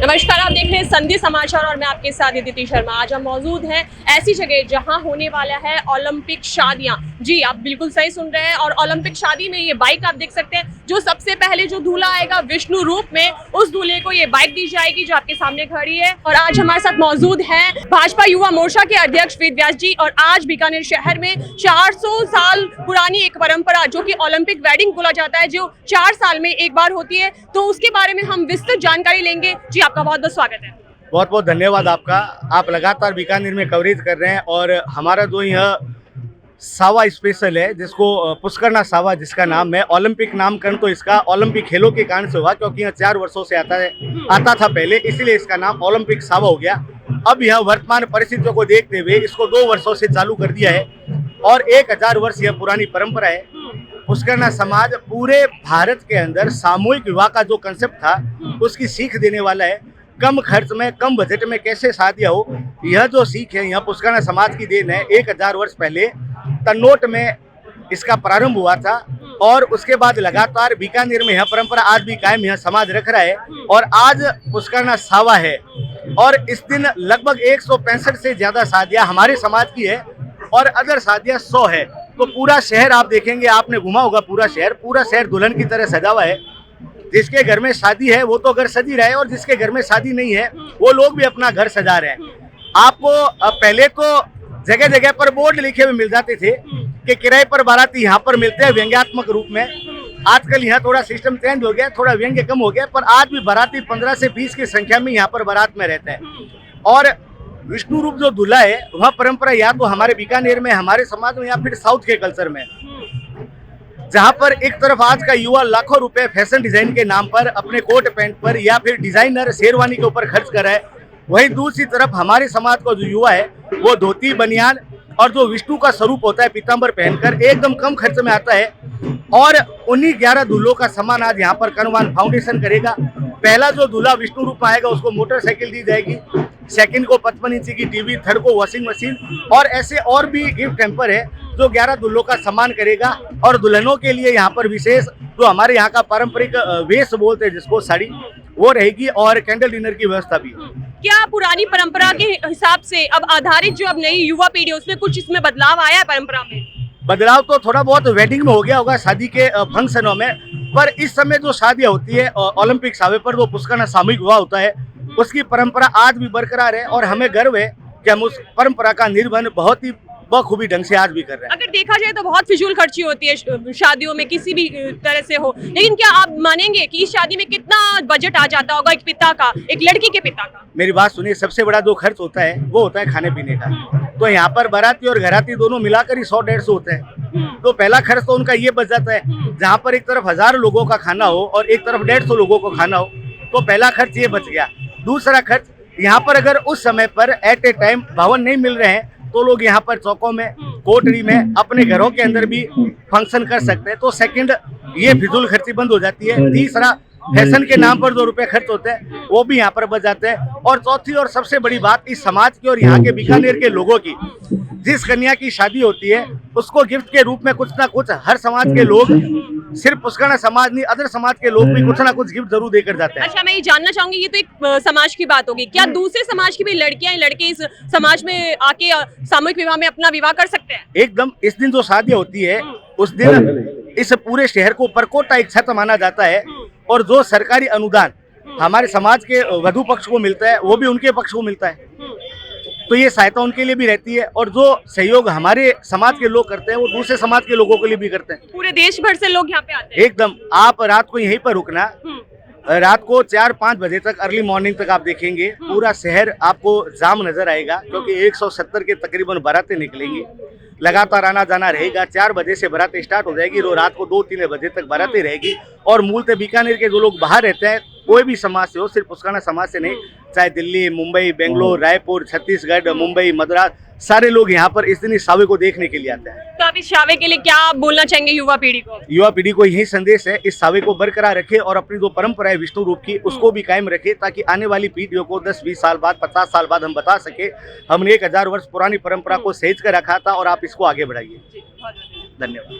नमस्कार, आप देख रहे हैं संधि समाचार और मैं आपके साथ अदिति शर्मा। आज हम मौजूद हैं ऐसी जगह जहां होने वाला है ओलंपिक शादियां। जी, आप बिल्कुल सही सुन रहे हैं। और ओलंपिक शादी में ये बाइक आप देख सकते हैं, जो सबसे पहले जो दूल्हा आएगा विष्णु रूप में, उस दूल्हे को ये बाइक दी जाएगी जो आपके सामने खड़ी है। और आज हमारे साथ मौजूद है भाजपा युवा मोर्चा के अध्यक्ष वेद व्यास जी। और आज बीकानेर शहर में 400 साल पुरानी एक परंपरा जो की ओलंपिक वेडिंग बोला जाता है, जो 4 साल में एक बार होती है, तो उसके बारे में हम विस्तृत जानकारी लेंगे। जी, आपका बहुत बहुत स्वागत है। बहुत बहुत धन्यवाद आपका। आप लगातार बीकानेर में कवरेज कर रहे हैं और हमारा जो यह सावा स्पेशल है, जिसको पुष्करना सावा जिसका नाम है, ओलंपिक नामकरण तो इसका ओलंपिक खेलों के कारण से हुआ, क्योंकि यह 4 वर्षों से आता था पहले, इसीलिए इसका नाम ओलंपिक सावा हो गया। अब यह वर्तमान परिस्थितियों को देखते हुए इसको 2 वर्षों से चालू कर दिया है और 1000 वर्ष यह पुरानी परंपरा है। पुष्करना समाज पूरे भारत के अंदर सामूहिक विवाह का जो कंसेप्ट था उसकी सीख देने वाला है। कम खर्च में, कम बजट में कैसे शादियां हो, यह जो सीख है यह पुष्करना समाज की देन है। 1000 वर्ष पहले तन्नोट में इसका प्रारंभ हुआ था और उसके बाद लगातार बीकानेर में यह परंपरा आज भी कायम यह समाज रख रहा है। और आज पुष्करना सावा है और इस दिन लगभग 165 से ज्यादा शादियां हमारे समाज की है और अदर शादियां 100 है। तो पूरा शहर आप देखेंगे, आपने घुमा होगा पूरा शहर दुल्हन की तरह सजा हुआ है। जिसके घर में शादी है वो तो घर सजी रहा है और जिसके घर में शादी नहीं है वो लोग भी अपना घर सजा रहे हैं। आपको पहले तो जगह जगह पर बोर्ड लिखे हुए मिल जाते थे कि किराए पर बाराती यहाँ पर मिलते हैं व्यंग्यात्मक रूप में। आजकल यहाँ थोड़ा सिस्टम चेंज हो गया, थोड़ा व्यंग्य कम हो गया, पर आज भी बाराती 15 से 20 की संख्या में यहाँ पर बारात में रहते हैं। और विष्णु रूप जो दूल्हा है वह परंपरा या तो हमारे बीकानेर में, हमारे समाज में, या फिर साउथ के कल्चर में, जहां पर एक तरफ आज का युवा लाखों रुपए फैशन डिजाइन के नाम पर अपने कोट पैंट पर या फिर डिजाइनर शेरवानी के ऊपर खर्च कर रहा है, वहीं दूसरी तरफ हमारे समाज का जो युवा है वो धोती बनियान और जो विष्णु का स्वरूप होता है पीताम्बर पहनकर एकदम कम खर्च में आता है। और उन्हीं 11 दूल्हों का सम्मान आज यहाँ पर कनवान फाउंडेशन करेगा। पहला जो दूल्हा विष्णु रूप में आएगा उसको मोटरसाइकिल दी जाएगी, सेकंड को 55 इंची की टीवी, थर्ड को वॉशिंग मशीन और ऐसे और भी गिफ्ट हैम्पर है जो 11 दूल्हों का सम्मान करेगा। और दुल्हनों के लिए यहाँ पर विशेष जो हमारे यहाँ का पारंपरिक वेश बोलते हैं जिसको, साड़ी, वो रहेगी और कैंडल डिनर की व्यवस्था भी। क्या पुरानी परंपरा के हिसाब से अब आधारित जो अब नई युवा पीढ़ी है उसमें कुछ इसमें बदलाव आया है? परंपरा में बदलाव तो थोड़ा बहुत वेडिंग में हो गया होगा, शादी के फंक्शनों में, पर इस समय जो शादियां होती है ओलंपिक सावे पर जो पुष्करना सामूहिक विवाह होता है उसकी परंपरा आज भी बरकरार है और हमें गर्व है कि हम उस परंपरा का निर्वहन बहुत ही बखूबी ढंग से आज भी कर रहे हैं। अगर देखा जाए तो बहुत फिजूल खर्ची होती है शादियों में, किसी भी तरह से हो, लेकिन क्या आप मानेंगे कि इस शादी में कितना बजट आ जाता होगा एक पिता का, एक लड़की के पिता का? मेरी बात सुनिए, सबसे बड़ा जो खर्च होता है वो होता है खाने पीने का। तो यहाँ पर बाराती और घराती दोनों मिलाकर ही 100-150 होते हैं। तो पहला खर्च तो उनका ये बच जाता है, जहाँ पर एक तरफ 1000 लोगों का खाना हो और एक तरफ 150 लोगों को खाना हो, तो पहला खर्च ये बच गया। दूसरा खर्च, यहाँ पर अगर उस समय पर एट ए टाइम भवन नहीं मिल रहे हैं तो लोग यहाँ पर चौकों में, कोटरी में, अपने घरों के अंदर भी फंक्शन कर सकते हैं। तो सेकंड, ये फिजूल खर्ची बंद हो जाती है। तीसरा, फैशन के नाम पर जो रुपए खर्च होते हैं वो भी यहाँ पर बच जाते हैं। और चौथी और सबसे बड़ी बात, इस समाज की और यहाँ के बीकानेर के लोगों की, जिस कन्या की शादी होती है उसको गिफ्ट के रूप में कुछ ना कुछ हर समाज के लोग, सिर्फ पुष्करना समाज नहीं, अदर समाज के लोग भी कुछ ना कुछ गिफ्ट जरूर देकर जाते हैं। अच्छा, मैं ये जानना चाहूंगी, ये तो एक समाज की बात होगी, क्या दूसरे समाज की भी लड़कियां लड़के इस समाज में आके सामूहिक विवाह में अपना विवाह कर सकते हैं? एकदम। इस दिन जो शादी होती है उस दिन इस पूरे शहर को परकोटा एक छत माना जाता है और जो सरकारी अनुदान हमारे समाज के वधु पक्ष को मिलता है वो भी उनके पक्ष को मिलता है। तो ये सहायता उनके लिए भी रहती है और जो सहयोग हमारे समाज के लोग करते हैं वो दूसरे समाज के लोगों के लिए भी करते हैं। पूरे देश भर से लोग यहाँ पे आते हैं? एकदम। आप रात को यहीं पर रुकना, रात को 4-5 बजे तक, अर्ली मॉर्निंग तक आप देखेंगे पूरा शहर आपको जाम नजर आएगा, क्योंकि 170 के तकरीबन बारातें निकलेंगी। लगातार आना जाना रहेगा। 4 बजे से बारातें स्टार्ट हो जाएगी, रो रात को 2-3 बजे तक बारातें रहेगी। और मूलतः बीकानेर के जो लोग बाहर रहते हैं, कोई भी समाज से हो, सिर्फ पुष्करना समाज से नहीं, चाहे दिल्ली, मुंबई, बेंगलोर, रायपुर, छत्तीसगढ़, मुंबई, मद्रास, सारे लोग यहाँ पर इस दिन इस सावे को देखने के लिए आते हैं। तो आप इस सावे के लिए क्या बोलना चाहेंगे युवा पीढ़ी को? युवा पीढ़ी को यही संदेश है, इस सावे को बरकरार रखे और अपनी जो परंपरा है विष्णु रूप की उसको भी कायम रखे, ताकि आने वाली पीढ़ियों को 10-20 साल बाद, 50 साल बाद हम बता सके हमने 1000 वर्ष पुरानी परंपरा को सहेज कर रखा था और आप इसको आगे बढ़ाइए। धन्यवाद।